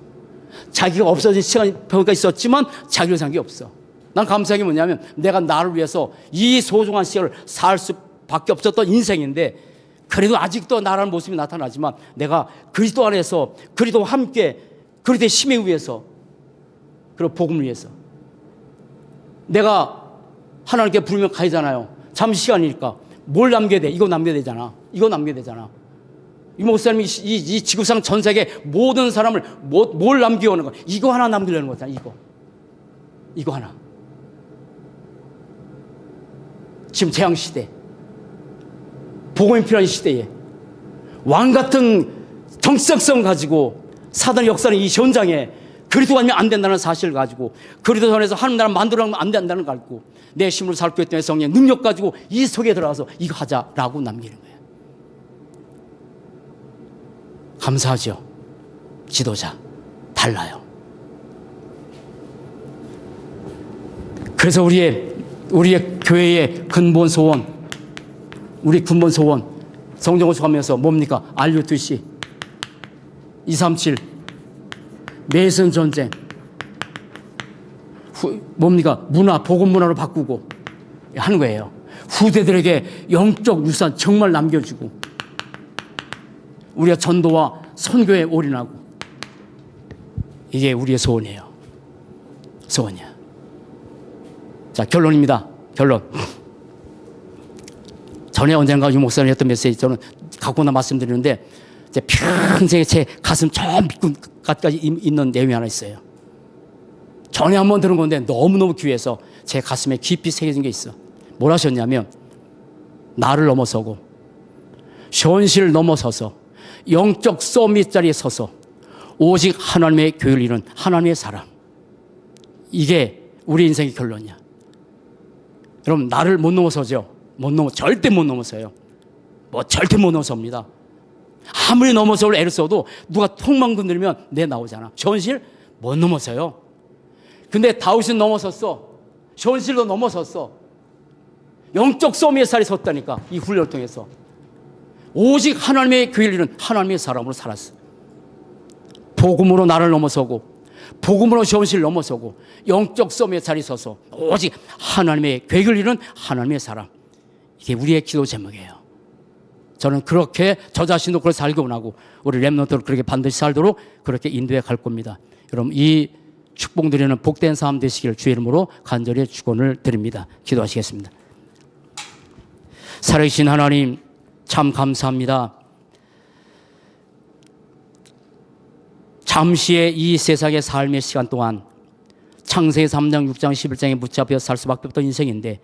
자기가 없어진 시간이 별가 있었지만 자기를 위해 산 게 없어. 난 감사한 게 뭐냐면 내가 나를 위해서 이 소중한 시간을 살 수밖에 없었던 인생인데 그래도 아직도 나라는 모습이 나타나지만 내가 그리스도 안에서 그리스도와 함께 그리스도의 힘에 의해서 그리고 복음을 위해서 내가 하나님께 부르면 가잖아요. 잠시 시간이니까 뭘 남겨야 돼? 이거 남겨야 되잖아. 이거 남겨야 되잖아. 이 목사님이 이 지구상 전 세계 모든 사람을 뭘 남겨오는 거야? 이거 하나 남기려는 거잖아. 이거 하나. 지금 재앙시대, 복음이 필요한 시대에 왕 같은 정치성을 가지고 사단의 역사는 이 현장에 그리스도가 아니면 안 된다는 사실을 가지고 그리스도 안에서 하나님 나라 만들어가면 안 된다는 걸 알고 내 힘으로 살고 있던 성령의 능력 가지고 이 속에 들어가서 이거 하자라고 남기는 거예요. 감사하죠. 지도자 달라요. 그래서 우리의 교회의 근본 소원, 우리 근본 소원 성경 건축하면서 뭡니까? RUTC 237 매선 전쟁 뭡니까? 복음 문화로 바꾸고 하는 거예요. 후대들에게 영적 유산 정말 남겨주고 우리가 전도와 선교에 올인하고 이게 우리의 소원이에요. 소원이야. 자, 결론입니다. 결론. 전에 언젠가 유 목사님이 했던 메시지 저는 갖고 나 말씀드리는데 제 평생에 제 가슴 저 밑까지 있는 내용이 하나 있어요. 전에 한번 들은 건데 너무너무 귀해서 제 가슴에 깊이 새겨진 게 있어. 뭘 하셨냐면 나를 넘어서고 현실을 넘어서서 영적 서밋 자리에 서서 오직 하나님의 교회를 이룬 하나님의 사람. 이게 우리 인생의 결론이야. 여러분 나를 못 넘어서죠. 절대 못 넘어서요. 절대 못 넘어섭니다. 아무리 넘어서올 애를 써도 누가 턱만 건드리면 내 나오잖아. 현실 못 넘어서요. 근데 다윗은 넘어섰어. 현실도 넘어섰어. 영적 서밋의 자리에 섰다니까. 이 훈련을 통해서. 오직 하나님의 교회를 이룬 하나님의 사람으로 살았어. 복음으로 나를 넘어서고 복음으로 현실을 넘어서고 영적 싸움에 자리 서서 오직 하나님의 계획을 이루는 하나님의 사람. 이게 우리의 기도 제목이에요. 저는 그렇게 저 자신도 그렇게 살기 원하고 우리 렘넌트도 그렇게 반드시 살도록 그렇게 인도해 갈 겁니다. 여러분 이 축복 드리는 복된 삶 되시기를 주의 이름으로 간절히 축원을 드립니다. 기도하시겠습니다. 살아계신 하나님 참 감사합니다. 잠시의 이 세상의 삶의 시간 동안 창세기 3장, 6장, 11장에 붙잡혀 살 수밖에 없던 인생인데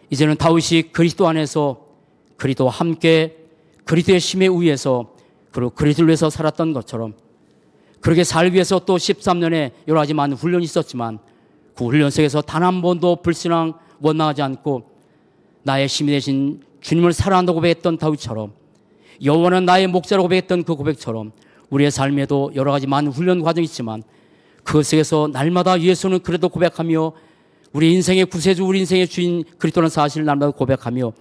이제는 다윗이 그리스도 안에서 그리스도와 함께 그리스도의 심에 의해서 그리고 그리스도를 위해서 살았던 것처럼 그렇게 살기 위해서 또 13년의 여러 가지 많은 훈련이 있었지만 그 훈련 속에서 단 한 번도 불신앙 원망하지 않고 나의 힘이 되신 주님을 사랑한다고 고백했던 다윗처럼 여호와는 나의 목자라고 고백했던 그 고백처럼 우리의 삶에도 여러 가지 많은 훈련 과정이 있지만 그 속에서 날마다 예수는 그래도 고백하며 우리 인생의 구세주, 우리 인생의 주인 그리스도라는 사실을 날마다 고백하며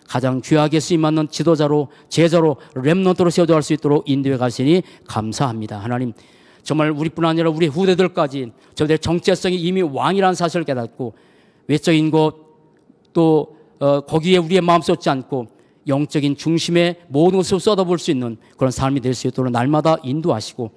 가장 귀하게 쓰임받는 지도자로 제자로 렘넌트로 세워갈 수 있도록 인도해 가시니 감사합니다. 하나님 정말 우리뿐 아니라 우리 후대들까지 저들의 정체성이 이미 왕이라는 사실을 깨닫고 외적인 것 또 거기에 우리의 마음 쏟지 않고 영적인 중심에 모든 것을 쏟아볼 수 있는 그런 삶이 될 수 있도록 날마다 인도하시고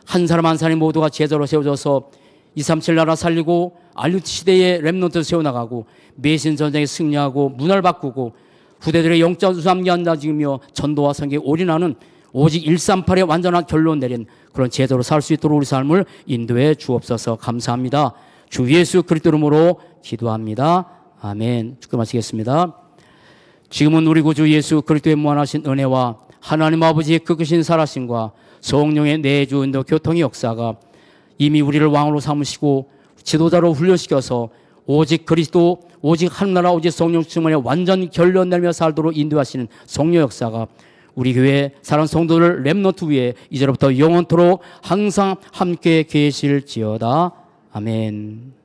한 사람 한 사람이 모두가 제자로 세워져서 237 나라 살리고 알루트 시대에 렘넌트를 세워나가고 메신 전쟁에 승리하고 문화를 바꾸고 후대들의 영적 수함기 안다지며 전도와 성경에 올인하는 오직 138의 완전한 결론 내린 그런 제자로 살 수 있도록 우리 삶을 인도해 주옵소서. 감사합니다. 주 예수 그리스도 이름으로 기도합니다. 아멘. 축도마치겠습니다. 지금은 우리 구주 예수 그리스도의 무한하신 은혜와 하나님 아버지의 그 크신 살아심과 성령의 내주 인도 교통의 역사가 이미 우리를 왕으로 삼으시고 지도자로 훈련시켜서 오직 그리스도 오직 하늘나라 오직 성령 충만에 완전 결론 내며 살도록 인도하시는 성령 역사가 우리 교회 사랑 성도들 렘넌트 위에 이제로부터 영원토록 항상 함께 계실지어다. 아멘.